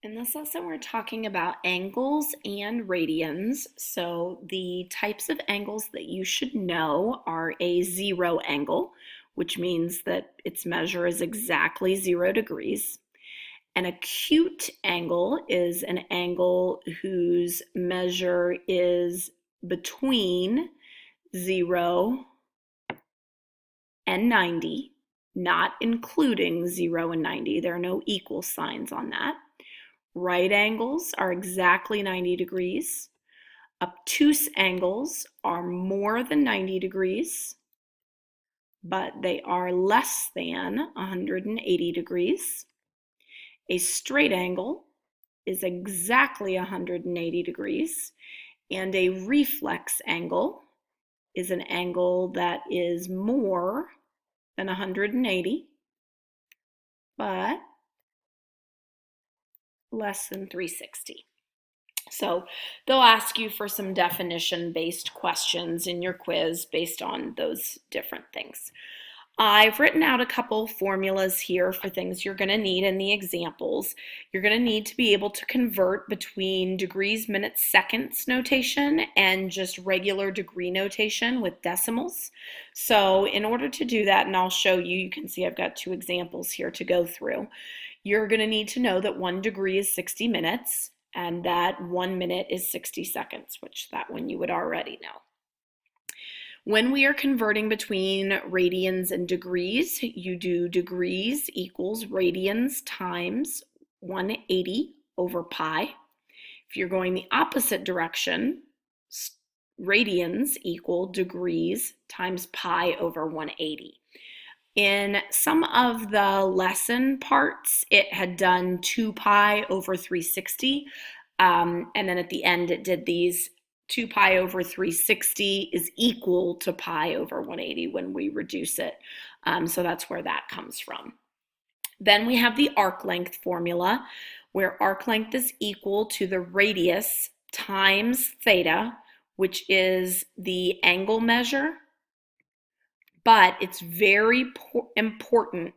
In this lesson, we're talking about angles and radians. So the types of angles that you should know are a zero angle, which means that its measure is exactly 0 degrees. An acute angle is an angle whose measure is between 0 and 90, not including 0 and 90. There are no equal signs on that. Right angles are exactly 90 degrees. Obtuse angles are more than 90 degrees, but they are less than 180 degrees. A straight angle is exactly 180 degrees, and a reflex angle is an angle that is more than 180, but less than 360. So they'll ask you for some definition-based questions in your quiz based on those different things. I've written out a couple formulas here for things you're going to need in the examples. You're going to need to be able to convert between degrees, minutes, seconds notation and just regular degree notation with decimals. So in order to do that, and I'll show you, you can see I've got two examples here to go through. You're going to need to know that 1 degree is 60 minutes and that 1 minute is 60 seconds, which that one you would already know. When we are converting between radians and degrees, you do degrees equals radians times 180 over pi. If you're going the opposite direction, radians equal degrees times pi over 180. In some of the lesson parts, it had done 2 pi over 360, and then at the end it did these 2 pi over 360 is equal to pi over 180 when we reduce it. So that's where that comes from. Then we have the arc length formula, where arc length is equal to the radius times theta, which is the angle measure. But it's very important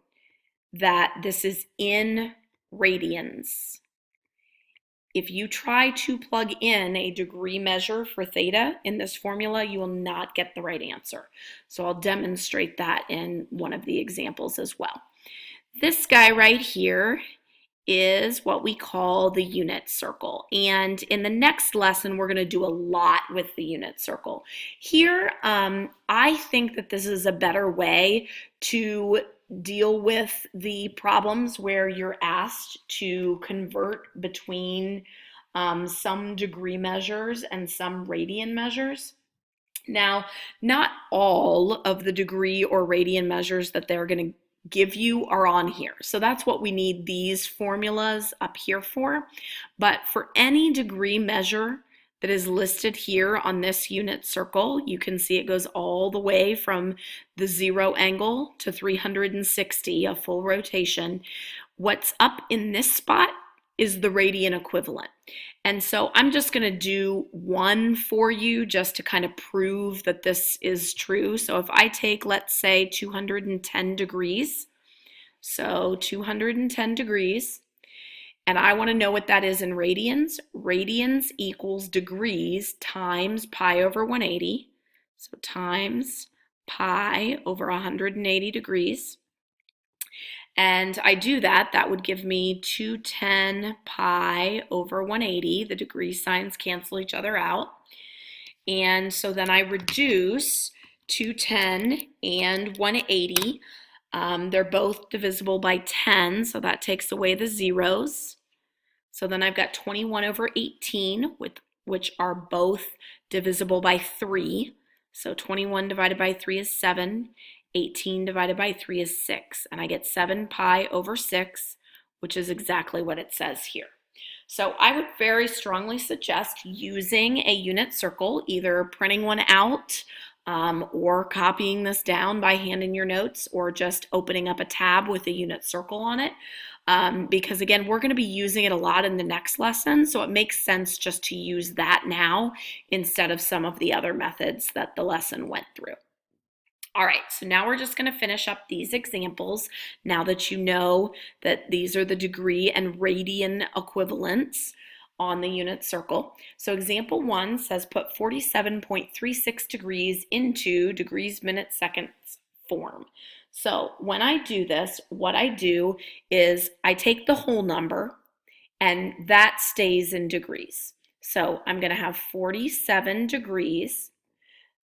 that this is in radians. If you try to plug in a degree measure for theta in this formula, you will not get the right answer. So I'll demonstrate that in one of the examples as well. This guy right here is what we call the unit circle. And in the next lesson, we're going to do a lot with the unit circle. Here, I think that this is a better way to deal with the problems where you're asked to convert between some degree measures and some radian measures. Now, not all of the degree or radian measures that they're going to give you are on here. So that's what we need these formulas up here for. But for any degree measure that is listed here on this unit circle, you can see it goes all the way from the 0 angle to 360, a full rotation. What's up in this spot is the radian equivalent. And so I'm just going to do one for you just to kind of prove that this is true. So if I take, let's say, 210 degrees, so 210 degrees, and I want to know what that is in radians. Radians equals degrees times pi over 180, so times pi over 180 degrees. And I do that, that would give me 210 pi over 180. The degree signs cancel each other out. And so then I reduce 210 and 180. They're both divisible by 10, so that takes away the zeros. So then I've got 21 over 18, which are both divisible by 3. So 21 divided by 3 is 7. 18 divided by 3 is 6, and I get 7 pi over 6, which is exactly what it says here. So I would very strongly suggest using a unit circle, either printing one out or copying this down by hand in your notes, or just opening up a tab with a unit circle on it. Because again, we're going to be using it a lot in the next lesson, so it makes sense just to use that now instead of some of the other methods that the lesson went through. All right, so now we're just going to finish up these examples now that you know that these are the degree and radian equivalents on the unit circle. So example 1 says put 47.36 degrees into degrees, minutes, seconds form. So when I do this, what I do is I take the whole number and that stays in degrees. So I'm going to have 47 degrees.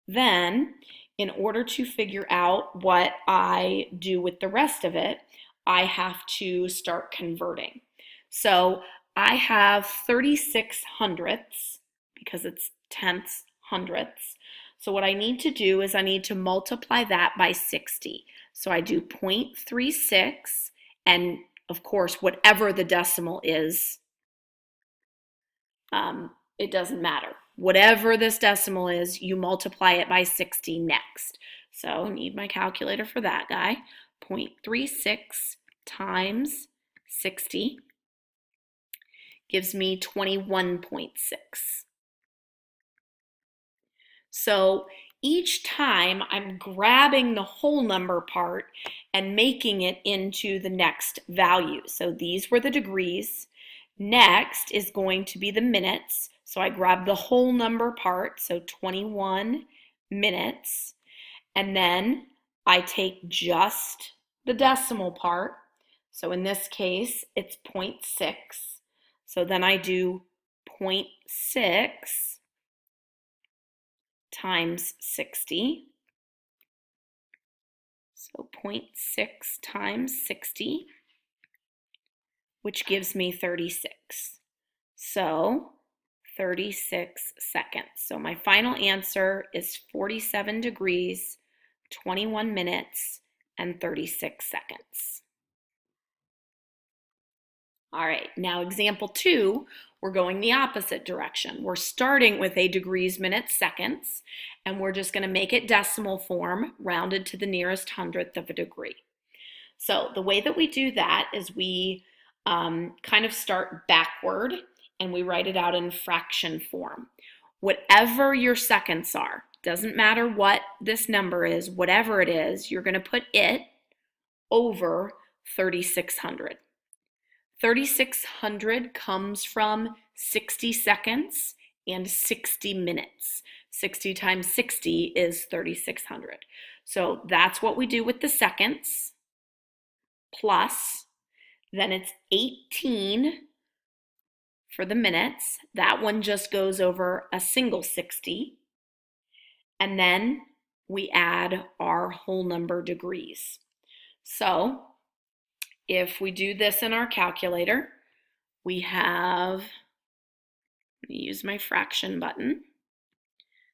Then, in order to figure out what I do with the rest of it, I have to start converting. So I have 36 hundredths because it's tenths, hundredths. So what I need to do is I need to multiply that by 60. So I do 0.36, and of course, whatever the decimal is, it doesn't matter. Whatever this decimal is, you multiply it by 60 next. So I need my calculator for that guy. 0.36 times 60 gives me 21.6. So each time I'm grabbing the whole number part and making it into the next value. So these were the degrees. Next is going to be the minutes. So I grab the whole number part, so 21 minutes, and then I take just the decimal part. So in this case, it's 0.6. So then I do 0.6 times 60. So 0.6 times 60, which gives me 36. So 36 seconds. So my final answer is 47 degrees, 21 minutes, and 36 seconds. All right, now example 2, we're going the opposite direction. We're starting with a degrees, minutes, seconds, and we're just going to make it decimal form, rounded to the nearest hundredth of a degree. So the way that we do that is we kind of start backward and we write it out in fraction form. Whatever your seconds are, doesn't matter what this number is, whatever it is, you're going to put it over 3,600. 3,600 comes from 60 seconds and 60 minutes. 60 times 60 is 3,600. So that's what we do with the seconds, plus, then it's 18 for the minutes. That one just goes over a single 60. And then we add our whole number degrees. So if we do this in our calculator, we have, let me use my fraction button.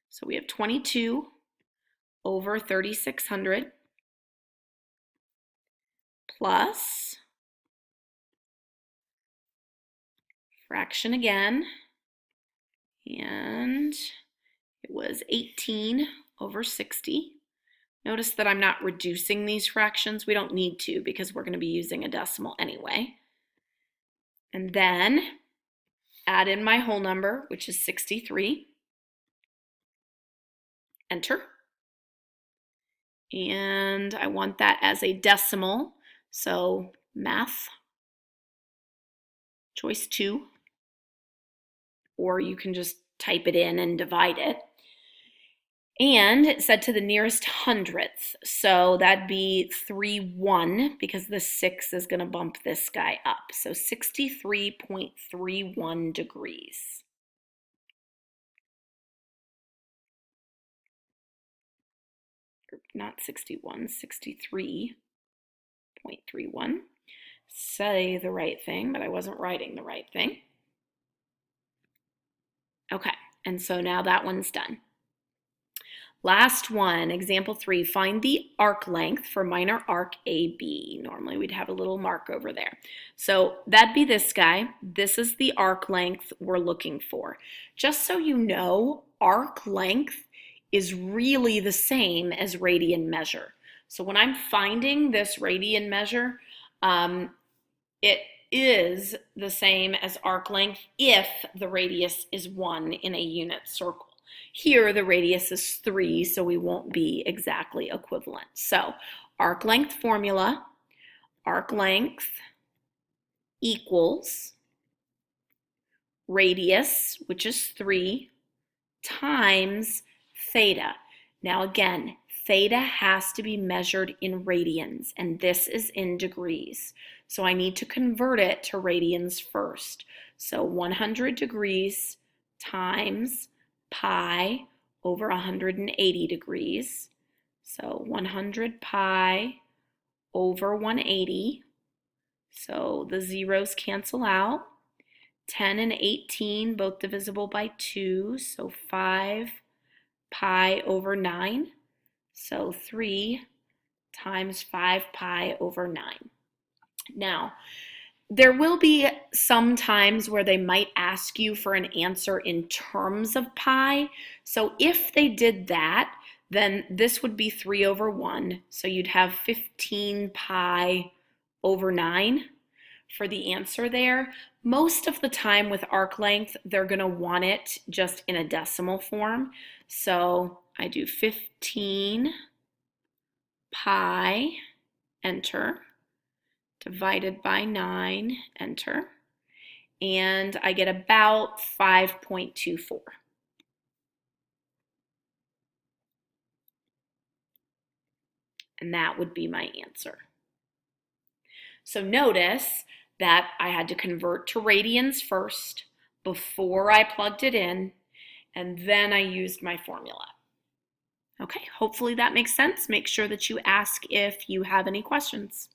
So we have 22 over 3,600 plus fraction again, and it was 18 over 60. Notice that I'm not reducing these fractions. We don't need to because we're going to be using a decimal anyway. And then add in my whole number, which is 63. Enter. And I want that as a decimal. So math, choice 2. Or you can just type it in and divide it. And it said to the nearest hundredth. So that'd be 3,1 because the 6 is going to bump this guy up. So 63.31 degrees. Not 61, 63.31. Say the right thing, but I wasn't writing the right thing. Okay, and so now that one's done. Last one, example 3, find the arc length for minor arc AB. Normally we'd have a little mark over there. So that'd be this guy. This is the arc length we're looking for. Just so you know, arc length is really the same as radian measure. So when I'm finding this radian measure, it is the same as arc length if the radius is 1 in a unit circle. Here, the radius is 3, so we won't be exactly equivalent. So, arc length formula, arc length equals radius, which is 3, times theta. Now again, theta has to be measured in radians, and this is in degrees. So I need to convert it to radians first. So 100 degrees times pi over 180 degrees. So 100 pi over 180. So the zeros cancel out. 10 and 18, both divisible by 2, so 5 pi over 9. So 3 times 5 pi over 9. Now, there will be some times where they might ask you for an answer in terms of pi. So if they did that, then this would be 3 over 1. So you'd have 15 pi over 9 for the answer there. Most of the time with arc length, they're going to want it just in a decimal form. So I do 15 pi, enter, divided by 9, enter, and I get about 5.24. And that would be my answer. So notice that I had to convert to radians first before I plugged it in, and then I used my formula. Okay, hopefully that makes sense. Make sure that you ask if you have any questions.